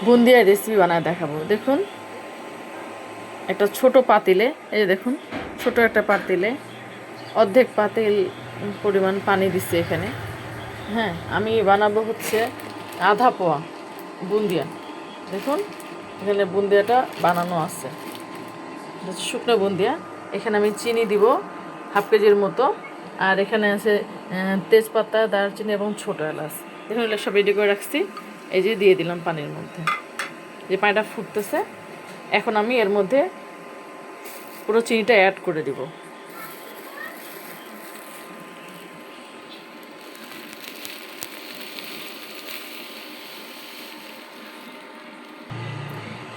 Bundiya recipe বানায় দেখাবো। দেখুন একটা ছোট পাতিলে, এই যে দেখুন ছোট একটা পাতিলে অর্ধেক পাতিল পরিমাণ পানি দিচ্ছি এখানে। হ্যাঁ, আমি বানাবো হচ্ছে আধা পোয়া বুন্দিয়া। দেখুন এখানে বুন্দিয়াটা বানানো আছে, শুকনো বুন্দিয়া। এখানে আমি চিনি দিব হাফ কেজির মতো, আর এখানে আছে তেজপাতা, দারচিনি এবং ছোটো এলাচ। দেখুন এগুলো সব রেডি করে রাখছি। এই যে দিয়ে দিলাম পানির মধ্যে, যে পানিটা ফুটতেছে। এখন আমি এর মধ্যে পুরো চিনিটা অ্যাড করে দিব।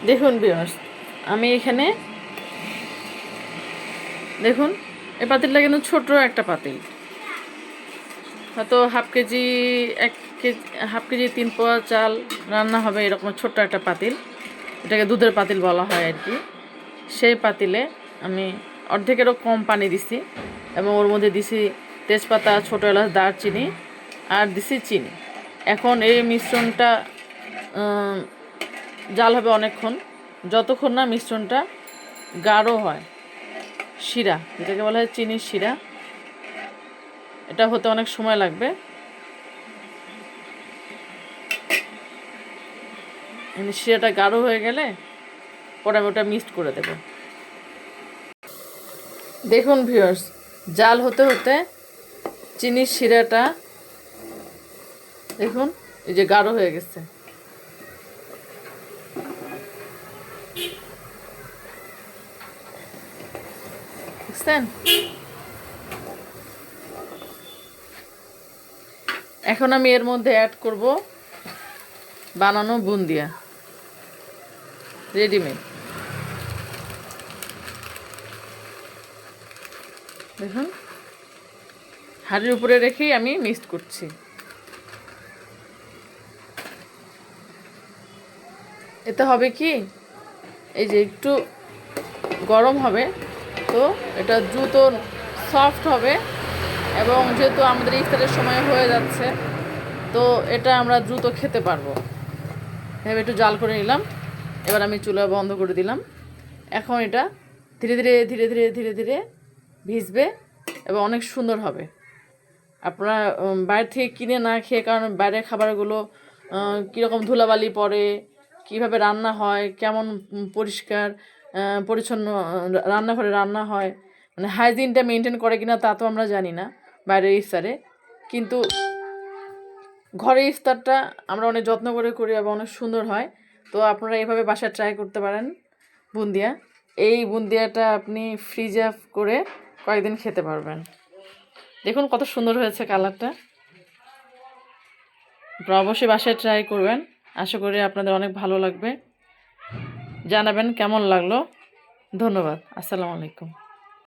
দেখুন ভিউয়ার্স, আমি এখানে দেখুন এই পাতিলটা কিন্তু ছোটো একটা পাতিল, হয়তো হাফ কেজি 3 পোয়া চাল রান্না হবে, এরকম ছোট্ট একটা পাতিল। এটাকে দুধের পাতিল বলা হয় আর কি। সেই পাতিলে আমি অর্ধেকেরও কম পানি দিছি, এবং ওর মধ্যে দিছি তেজপাতা, ছোটো এলাচ, দারচিনি, আর দিছি চিনি। এখন এই মিশ্রণটা জাল হবে অনেকক্ষণ, যতক্ষণ না মিশ্রণটা গাঢ় হয়। শিরা, যেটাকে বলা হয় চিনির শিরা, এটা হতে অনেক সময় লাগবে। শিরাটা গাঢ় হয়ে গেলে পরে আমি ওটা মিক্সড করে দেব। দেখুন ভিউয়ার্স, জাল হতে হতে চিনির শিরাটা দেখুন এই যে গাঢ় হয়ে গেছে। বুঝছেন? এখন আমি এর মধ্যে অ্যাড করব বানানো বুন্দিয়া, রেডিমেড। দেখুন হাঁড়ির উপরে রেখেই আমি মিক্সড করছি। এতে হবে কি, এই যে একটু গরম হবে, তো এটা দ্রুত সফট হবে, এবং যেহেতু আমাদের ইফতারের সময় হয়ে যাচ্ছে, তো এটা আমরা দ্রুত খেতে পারবো। এভাবে একটু জাল করে নিলাম। এবার আমি চুলা বন্ধ করে দিলাম। এখন এটা ধীরে ধীরে ধীরে ধীরে ধীরে ধীরে ভিজবে এবং অনেক সুন্দর হবে। আপনারা বাইরে থেকে কিনে না খেয়ে, কারণ বাইরের খাবারগুলো কীরকম ধুলাবালি পড়ে, কীভাবে রান্না হয়, কেমন পরিষ্কার পরিচ্ছন্ন রান্নাঘরে রান্না হয়, মানে হাইজিনটা মেনটেন করে কিনা তা তো আমরা জানি না বাইরের ইফতারে। কিন্তু ঘরের ইফতারটা আমরা অনেক যত্ন করে করি এবং অনেক সুন্দর হয়। তো আপনারা এভাবে বাসায় ট্রাই করতে পারেন বুন্দিয়া। এই বুন্দিয়াটা আপনি ফ্রিজে করে কয়েকদিন খেতে পারবেন। দেখুন কত সুন্দর হয়েছে কালারটা। আপনারা অবশ্যই বাসায় ট্রাই করবেন, আশা করি আপনাদের অনেক ভালো লাগবে। জানাবেন কেমন লাগলো। ধন্যবাদ। আসসালামু আলাইকুম।